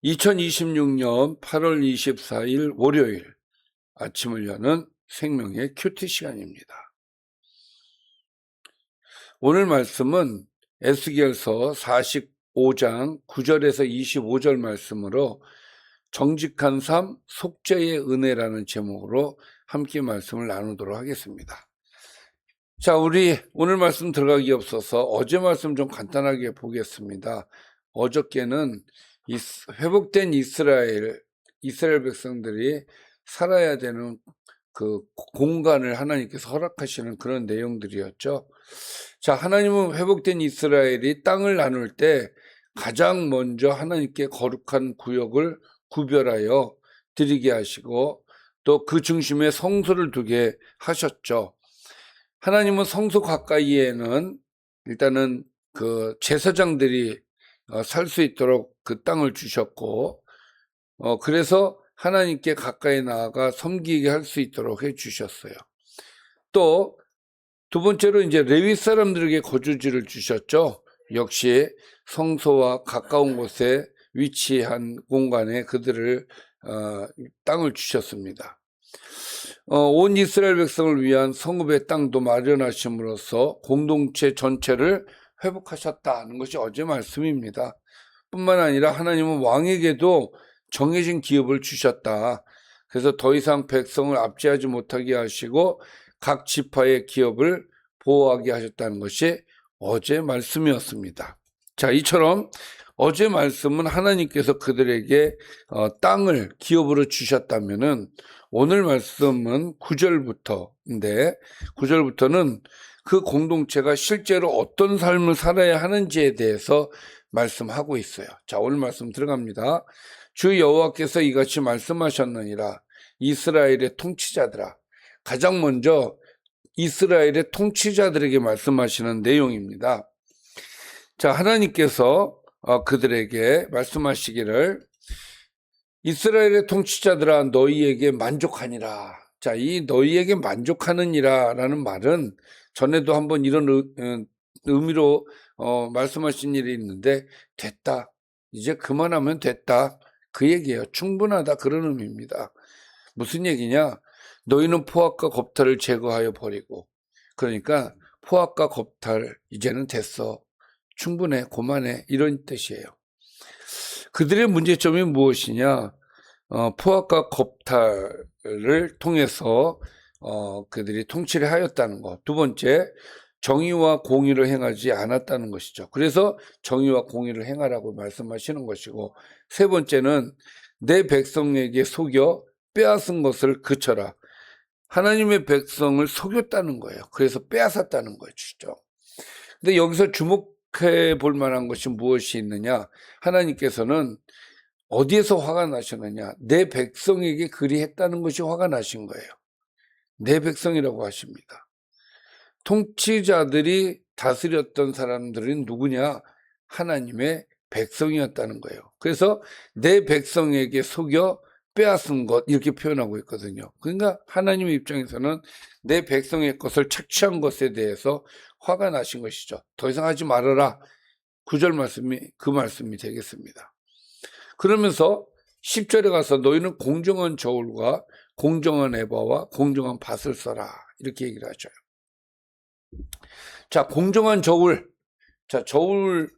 2026년 8월 24일 월요일 아침을 여는 생명의 큐티 시간입니다. 오늘 말씀은 에스겔서 45장 9절에서 25절 말씀으로 정직한 삶, 속죄의 은혜라는 제목으로 함께 말씀을 나누도록 하겠습니다. 자, 우리 오늘 말씀 들어가기 앞서서 어제 말씀 좀 간단하게 보겠습니다. 어저께는 회복된 이스라엘 백성들이 살아야 되는 그 공간을 하나님께서 허락하시는 그런 내용들이었죠. 자, 하나님은 회복된 이스라엘이 땅을 나눌 때 가장 먼저 하나님께 거룩한 구역을 구별하여 드리게 하시고 또 그 중심에 성소를 두게 하셨죠. 하나님은 성소 가까이에는 일단은 그 제사장들이 살 수 있도록 그 땅을 주셨고, 그래서 하나님께 가까이 나아가 섬기게 할 수 있도록 해 주셨어요. 또 두 번째로 이제 레위 사람들에게 거주지를 주셨죠. 역시 성소와 가까운 곳에 위치한 공간에 그들을 땅을 주셨습니다. 온 이스라엘 백성을 위한 성읍의 땅도 마련하심으로써 공동체 전체를 회복하셨다는 것이 어제 말씀입니다. 뿐만 아니라 하나님은 왕에게도 정해진 기업을 주셨다. 그래서 더 이상 백성을 압제하지 못하게 하시고 각 지파의 기업을 보호하게 하셨다는 것이 어제 말씀이었습니다. 자, 이처럼 어제 말씀은 하나님께서 그들에게 땅을 기업으로 주셨다면은 오늘 말씀은 9절부터인데 9절부터는 그 공동체가 실제로 어떤 삶을 살아야 하는지에 대해서 말씀하고 있어요. 자, 오늘 말씀 들어갑니다. 주 여호와께서 이같이 말씀하셨느니라. 이스라엘의 통치자들아. 가장 먼저 이스라엘의 통치자들에게 말씀하시는 내용입니다. 자, 하나님께서 그들에게 말씀하시기를 이스라엘의 통치자들아 너희에게 만족하니라. 자, 이 너희에게 만족하느니라 라는 말은 전에도 한번 이런 의미로 말씀하신 일이 있는데 됐다. 이제 그만하면 됐다. 그 얘기예요. 충분하다. 그런 의미입니다. 무슨 얘기냐? 너희는 포악과 겁탈을 제거하여 버리고, 그러니까 포악과 겁탈 이제는 됐어. 충분해. 그만해. 이런 뜻이에요. 그들의 문제점이 무엇이냐? 포악과 겁탈을 통해서 그들이 통치를 하였다는 것. 두 번째, 정의와 공의를 행하지 않았다는 것이죠. 그래서 정의와 공의를 행하라고 말씀하시는 것이고, 세 번째는 내 백성에게 속여 빼앗은 것을 그쳐라. 하나님의 백성을 속였다는 거예요. 그래서 빼앗았다는 것이죠. 근데 여기서 주목해 볼 만한 것이 무엇이 있느냐? 하나님께서는 어디에서 화가 나셨느냐? 내 백성에게 그리했다는 것이 화가 나신 거예요. 내 백성이라고 하십니다. 통치자들이 다스렸던 사람들은 누구냐? 하나님의 백성이었다는 거예요. 그래서 내 백성에게 속여 빼앗은 것 이렇게 표현하고 있거든요. 그러니까 하나님의 입장에서는 내 백성의 것을 착취한 것에 대해서 화가 나신 것이죠. 더 이상 하지 말아라. 9절 말씀이 그 말씀이 되겠습니다. 그러면서 10절에 가서 너희는 공정한 저울과 공정한 에바와 공정한 밭을 써라. 이렇게 얘기를 하죠. 자, 공정한 저울. 자, 저울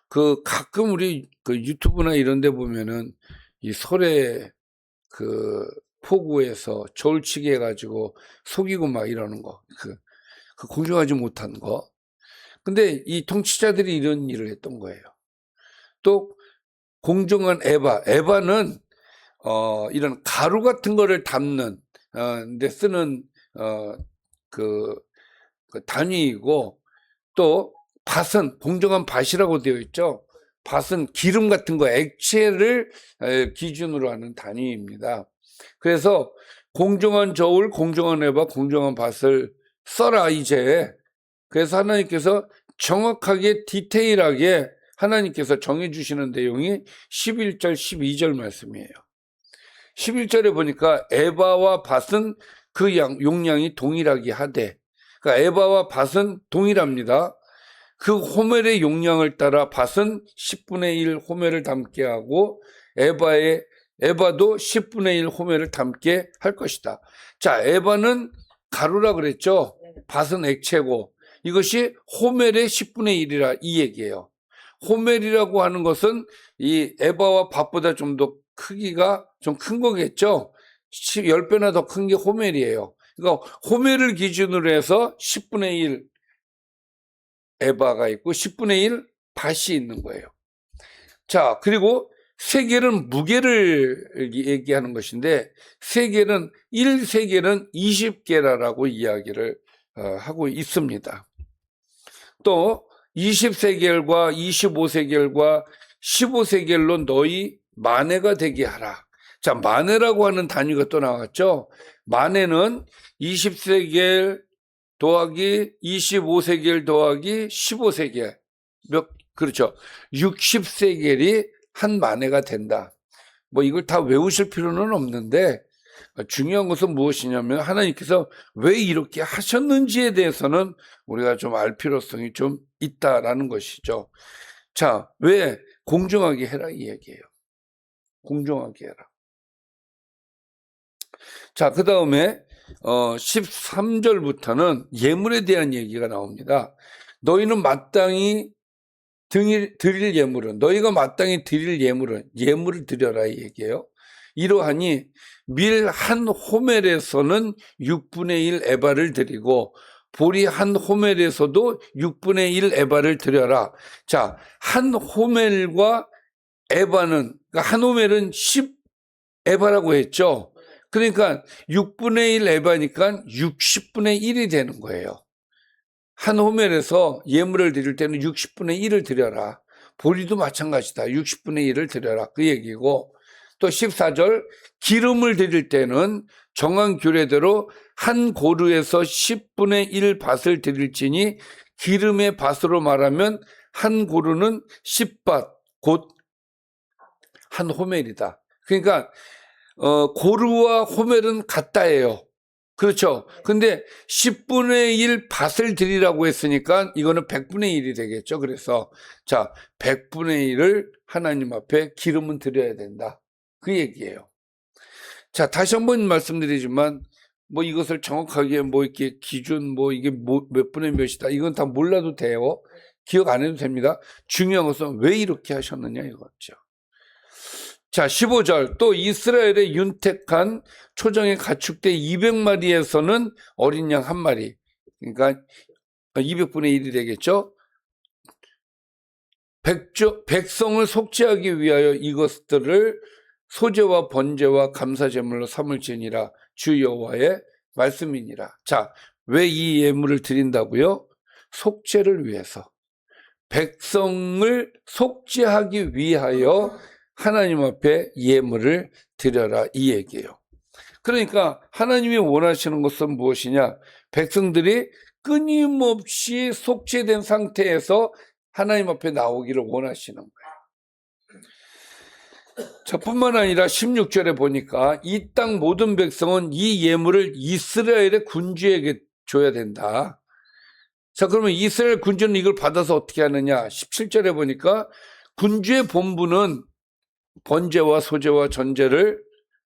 가끔 우리 유튜브나 이런 데 보면은 이 설에 포구에서 저울치기 해가지고 속이고 막 이러는 거. 그 공정하지 못한 거. 근데 이 통치자들이 이런 일을 했던 거예요. 또 공정한 에바는 이런 가루 같은 거를 담는 데 쓰는 그 단위이고, 또 밭은 공정한 밭이라고 되어 있죠. 밭은 기름 같은 거, 액체를 기준으로 하는 단위입니다. 그래서 공정한 저울, 공정한 에바, 공정한 밭을 써라 이제. 그래서 하나님께서 정확하게 디테일하게 하나님께서 정해주시는 내용이 11절, 12절 말씀이에요. 11절에 보니까 에바와 밭은 그 용량이 동일하게 하되, 그러니까 에바와 밭은 동일합니다. 그 호멜의 용량을 따라 밭은 10분의 1 호멜을 담게 하고 에바도 10분의 1 호멜을 담게 할 것이다. 자, 에바는 가루라 그랬죠? 밭은 액체고 이것이 호멜의 10분의 1이라 이 얘기예요. 호멜이라고 하는 것은 이 에바와 밭보다 좀 더 크기가 좀 큰 거겠죠? 10배나 더 큰 게 호멜이에요. 그러니까 호멜을 기준으로 해서 10분의 1 에바가 있고 10분의 1 밭이 있는 거예요. 자, 그리고 세겔은 무게를 얘기하는 것인데 세겔은 1세겔은 20게라라고 이야기를 하고 있습니다. 또 20세겔과 25세겔과 15세겔로 너희 마네가 되게 하라. 자, 마네라고 하는 단위가 또 나왔죠. 마네는 20세겔 더하기 25세겔 더하기 15세겔 그렇죠. 60세겔이 한 마네가 된다. 뭐 이걸 다 외우실 필요는 없는데 중요한 것은 무엇이냐면 하나님께서 왜 이렇게 하셨는지에 대해서는 우리가 좀 알 필요성이 좀 있다라는 것이죠. 자, 왜 공정하게 해라 이 얘기예요. 공정하게 해라. 자, 그 다음에 13절부터는 예물에 대한 얘기가 나옵니다. 너희는 마땅히 드릴 예물은 너희가 마땅히 드릴 예물을 드려라 이 얘기예요. 이러하니 밀 한 호멜에서는 6분의 1 에바를 드리고 보리 한 호멜에서도 6분의 1 에바를 드려라. 자, 한 호멜과 에바는 그러니까 한 호멜은 10 에바라고 했죠. 그러니까 6분의 1 에바니까 60분의 1이 되는 거예요. 한 호멜에서 예물을 드릴 때는 60분의 1을 드려라. 보리도 마찬가지다. 60분의 1을 드려라. 그 얘기고 또 14절 기름을 드릴 때는 정한 규례대로 한 고루에서 10분의 1 밭을 드릴지니 기름의 밭으로 말하면 한 고루는 10밭 곧 한 호멜이다. 그러니까 고루와 호멜은 같다예요. 그렇죠. 근데 10분의 1 밭을 드리라고 했으니까 이거는 100분의 1이 되겠죠. 그래서 자, 100분의 1을 하나님 앞에 기름은 드려야 된다. 그 얘기예요. 자, 다시 한번 말씀드리지만 뭐 이것을 정확하게 뭐 이렇게 기준 뭐 이게 몇 분의 몇이다. 이건 다 몰라도 돼요. 기억 안 해도 됩니다. 중요한 것은 왜 이렇게 하셨느냐 이거죠. 자, 15절 또 이스라엘의 윤택한 초정의 가축대 200마리에서는 어린 양 1마리 그러니까 200분의 1이 되겠죠. 백성을 속죄하기 위하여 이것들을 소제와 번제와 감사제물로 삼을지니라 주 여호와의 말씀이니라. 자, 왜 이 예물을 드린다고요? 속죄를 위해서 백성을 속죄하기 위하여 하나님 앞에 예물을 드려라 이 얘기예요. 그러니까 하나님이 원하시는 것은 무엇이냐? 백성들이 끊임없이 속죄된 상태에서 하나님 앞에 나오기를 원하시는 거예요. 저뿐만 아니라 16절에 보니까 이 땅 모든 백성은 이 예물을 이스라엘의 군주에게 줘야 된다. 자, 그러면 이스라엘 군주는 이걸 받아서 어떻게 하느냐? 17절에 보니까 군주의 본분은 번제와 소제와 전제를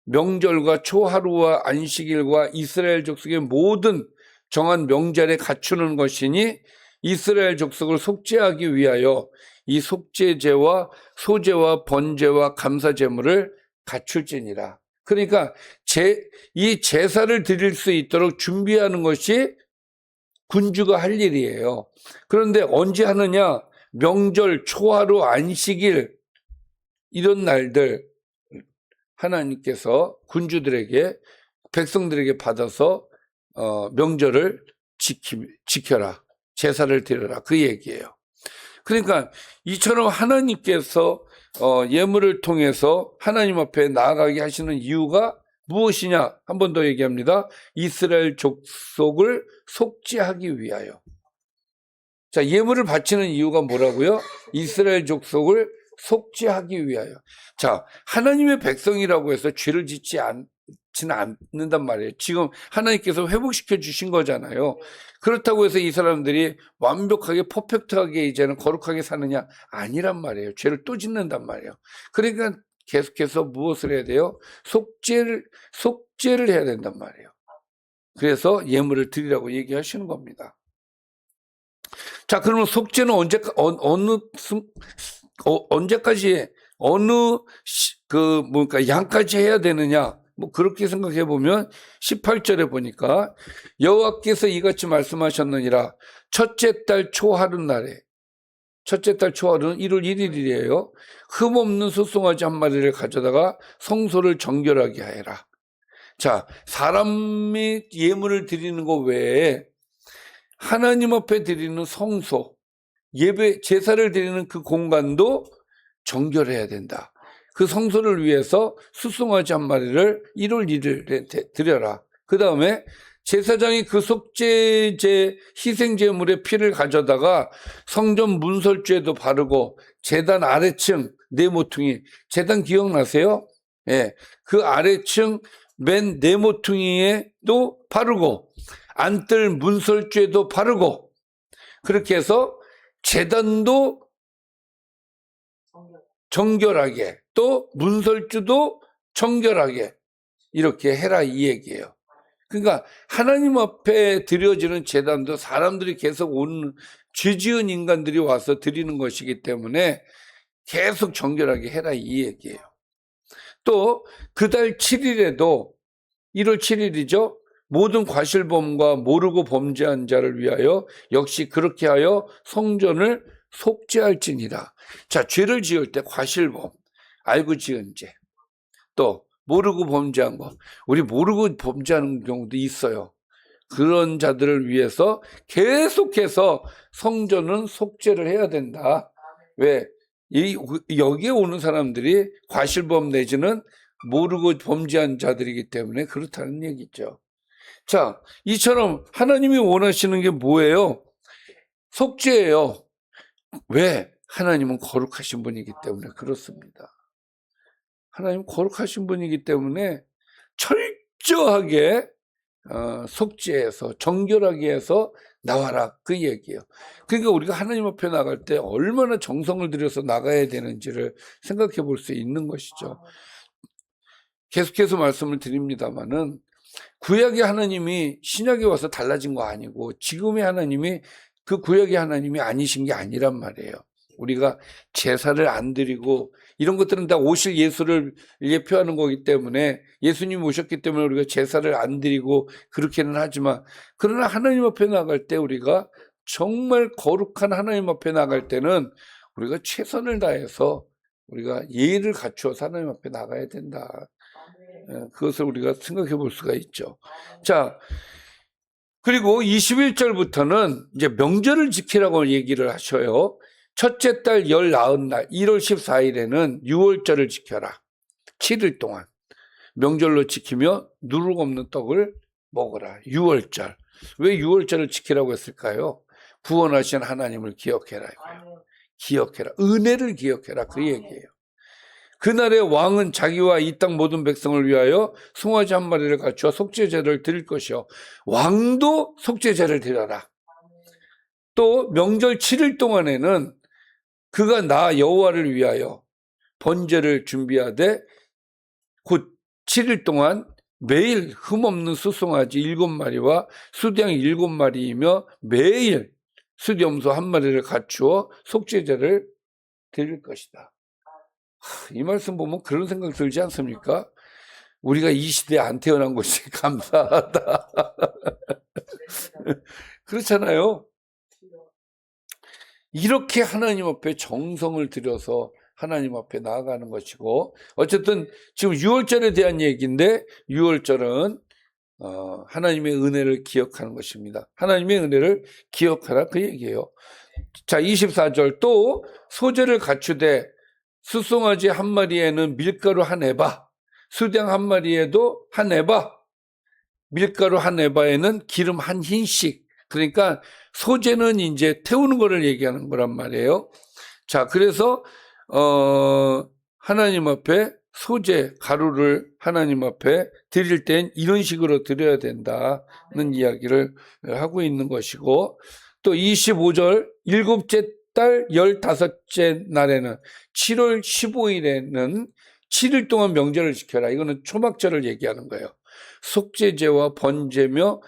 명절과 초하루와 안식일과 이스라엘 족속의 모든 정한 명절에 갖추는 것이니 이스라엘 족속을 속죄하기 위하여 이 속죄제와 소제와 번제와 감사제물을 갖출지니라. 그러니까 이 제사를 드릴 수 있도록 준비하는 것이 군주가 할 일이에요. 그런데 언제 하느냐? 명절, 초하루, 안식일 이런 날들 하나님께서 군주들에게 백성들에게 받아서 명절을 지켜라. 제사를 드려라. 그 얘기예요. 그러니까 이처럼 하나님께서 예물을 통해서 하나님 앞에 나아가게 하시는 이유가 무엇이냐? 한 번 더 얘기합니다. 이스라엘 족속을 속죄하기 위하여. 자, 예물을 바치는 이유가 뭐라고요? 이스라엘 족속을 속죄하기 위하여. 자, 하나님의 백성이라고 해서 죄를 짓지는 않는단 말이에요. 지금 하나님께서 회복시켜 주신 거잖아요. 그렇다고 해서 이 사람들이 완벽하게 퍼펙트하게 이제는 거룩하게 사느냐? 아니란 말이에요. 죄를 또 짓는단 말이에요. 그러니까 계속해서 무엇을 해야 돼요? 속죄를 해야 된단 말이에요. 그래서 예물을 드리라고 얘기하시는 겁니다. 자, 그러면 속죄는 언제까지, 양까지 해야 되느냐? 뭐, 그렇게 생각해 보면, 18절에 보니까, 여호와께서 이같이 말씀하셨느니라, 첫째 달 초하룻날에, 첫째 달 초하루는 1월 1일이에요. 흠없는 소송아지 한 마리를 가져다가 성소를 정결하게 하여라. 자, 사람이 예물을 드리는 것 외에 하나님 앞에 드리는 성소, 예배, 제사를 드리는 그 공간도 정결해야 된다. 그 성소를 위해서 수송아지 한 마리를 1월 1일에 드려라. 그 다음에 제사장이 그 속죄제 희생제물의 피를 가져다가 성전 문설주에도 바르고 제단 아래층 네모퉁이, 제단 기억나세요? 예, 그 아래층 맨 네모퉁이에도 바르고 안뜰 문설주에도 바르고 그렇게 해서 제단도 정결하게 또 문설주도 정결하게 이렇게 해라 이 얘기예요. 그러니까 하나님 앞에 드려지는 제단도 사람들이 계속 오는 죄 지은 인간들이 와서 드리는 것이기 때문에 계속 정결하게 해라 이 얘기예요. 또 그달 7일에도 1월 7일이죠. 모든 과실범과 모르고 범죄한 자를 위하여 역시 그렇게 하여 성전을 속죄할지니라. 자, 죄를 지을 때 과실범, 알고 지은 죄, 또 모르고 범죄한 거, 우리 모르고 범죄하는 경우도 있어요. 그런 자들을 위해서 계속해서 성전은 속죄를 해야 된다. 왜? 여기에 오는 사람들이 과실범 내지는 모르고 범죄한 자들이기 때문에 그렇다는 얘기죠. 자, 이처럼 하나님이 원하시는 게 뭐예요? 속죄예요. 왜? 하나님은 거룩하신 분이기 때문에 그렇습니다. 하나님 거룩하신 분이기 때문에 철저하게 속죄해서 정결하게 해서 나와라 그 얘기예요. 그러니까 우리가 하나님 앞에 나갈 때 얼마나 정성을 들여서 나가야 되는지를 생각해 볼 수 있는 것이죠. 계속해서 말씀을 드립니다마는 구약의 하나님이 신약에 와서 달라진 거 아니고 지금의 하나님이 그 구약의 하나님이 아니신 게 아니란 말이에요. 우리가 제사를 안 드리고 이런 것들은 다 오실 예수를 예표하는 거기 때문에 예수님이 오셨기 때문에 우리가 제사를 안 드리고 그렇게는 하지만 그러나 하나님 앞에 나갈 때 우리가 정말 거룩한 하나님 앞에 나갈 때는 우리가 최선을 다해서 우리가 예의를 갖추어서 하나님 앞에 나가야 된다. 그것을 우리가 생각해 볼 수가 있죠. 자, 그리고 21절부터는 이제 명절을 지키라고 얘기를 하셔요. 첫째 달 19날 1월 14일에는 유월절을 지켜라. 7일 동안 명절로 지키며 누룩 없는 떡을 먹어라. 유월절. 왜 유월절을 지키라고 했을까요? 구원하신 하나님을 기억해라. 기억해라. 은혜를 기억해라. 그 얘기예요. 그날의 왕은 자기와 이 땅 모든 백성을 위하여 송아지 한 마리를 갖추어 속죄제를 드릴 것이요. 왕도 속죄제를 드려라. 또 명절 7일 동안에는 그가 나 여호와를 위하여 번제를 준비하되 곧 7일 동안 매일 흠없는 수송아지 7마리와 수양 7마리이며 매일 수염소 1마리를 갖추어 속죄제를 드릴 것이다. 이 말씀 보면 그런 생각 들지 않습니까? 우리가 이 시대에 안 태어난 것이 감사하다. 그렇잖아요. 이렇게 하나님 앞에 정성을 들여서 하나님 앞에 나아가는 것이고 어쨌든 지금 유월절에 대한 얘기인데 유월절은 하나님의 은혜를 기억하는 것입니다. 하나님의 은혜를 기억하라 그 얘기예요. 자, 24절 또 소제를 갖추되 수송아지 한 마리에는 밀가루 한 에바, 수양 한 마리에도 한 에바, 밀가루 한 에바에는 기름 한 흰씩. 그러니까 소제는 이제 태우는 거를 얘기하는 거란 말이에요. 자, 그래서 하나님 앞에 소제 가루를 하나님 앞에 드릴 땐 이런 식으로 드려야 된다는 이야기를 하고 있는 것이고 또 25절 일곱째 달 15째 날에는 7월 15일에는 7일 동안 명절을 지켜라. 이거는 초막절을 얘기하는 거예요. 속죄제와 번제며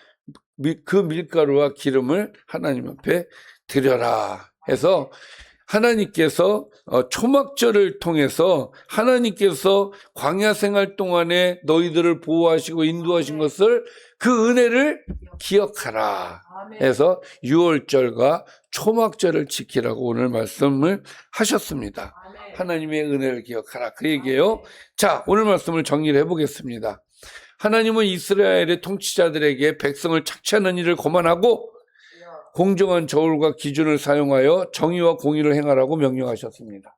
그 밀가루와 기름을 하나님 앞에 드려라 해서 하나님께서 초막절을 통해서 하나님께서 광야 생활 동안에 너희들을 보호하시고 인도하신 것을 그 은혜를 기억하라 해서 유월절과 초막절을 지키라고 오늘 말씀을 하셨습니다. 하나님의 은혜를 기억하라 그 얘기예요. 자, 오늘 말씀을 정리를 해보겠습니다. 하나님은 이스라엘의 통치자들에게 백성을 착취하는 일을 거만하고 공정한 저울과 기준을 사용하여 정의와 공의를 행하라고 명령하셨습니다.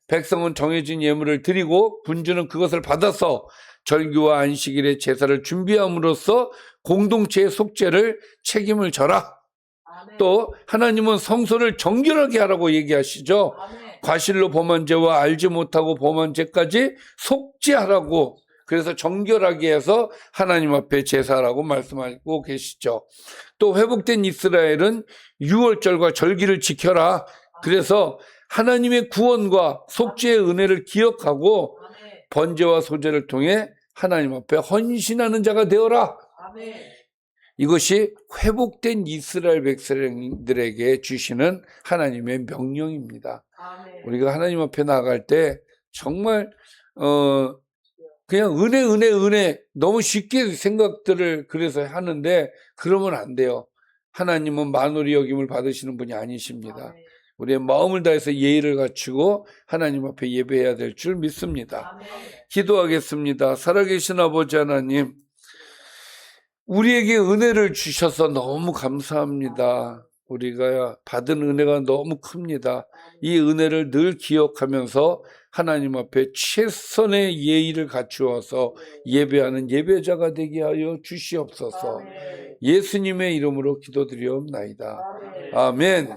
백성은 정해진 예물을 드리고 군주는 그것을 받아서 절기와 안식일의 제사를 준비함으로써 공동체의 속죄를 책임을 져라. 또 하나님은 성소를 정결하게 하라고 얘기하시죠. 과실로 범한 죄와 알지 못하고 범한 죄까지 속죄하라고, 그래서 정결하게 해서 하나님 앞에 제사라고 말씀하고 계시죠. 또 회복된 이스라엘은 유월절과 절기를 지켜라. 그래서 하나님의 구원과 속죄의 은혜를 기억하고 번제와 소제를 통해 하나님 앞에 헌신하는 자가 되어라. 이것이 회복된 이스라엘 백성들에게 주시는 하나님의 명령입니다. 우리가 하나님 앞에 나갈 때 정말 그냥 은혜 너무 쉽게 생각들을 그래서 하는데 그러면 안 돼요. 하나님은 만홀히 여김을 받으시는 분이 아니십니다. 우리의 마음을 다해서 예의를 갖추고 하나님 앞에 예배해야 될 줄 믿습니다. 기도하겠습니다. 살아계신 아버지 하나님, 우리에게 은혜를 주셔서 너무 감사합니다. 우리가 받은 은혜가 너무 큽니다. 이 은혜를 늘 기억하면서 하나님 앞에 최선의 예의를 갖추어서 예배하는 예배자가 되게 하여 주시옵소서. 예수님의 이름으로 기도드리옵나이다. 아멘.